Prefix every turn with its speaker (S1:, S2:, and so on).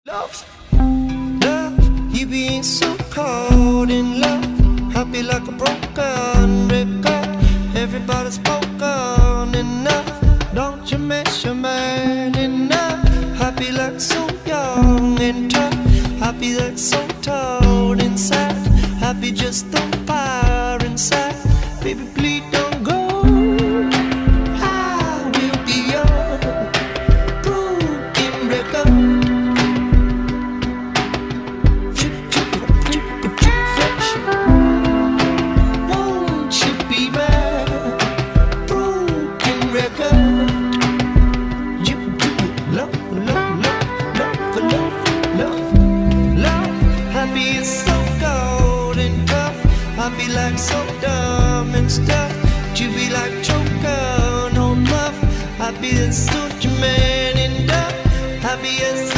S1: Love, love, you being so caught in love. Happy like a broken record. Everybody's broken enough. Don't you miss your man enough? Happy like so young and tough. Happy like so tall inside. Happy just on fire inside. Baby, please don't go. I will be your broken record. Happy like so dumb and stuff. You be like choking on love. Happy as such a man in love. Happy as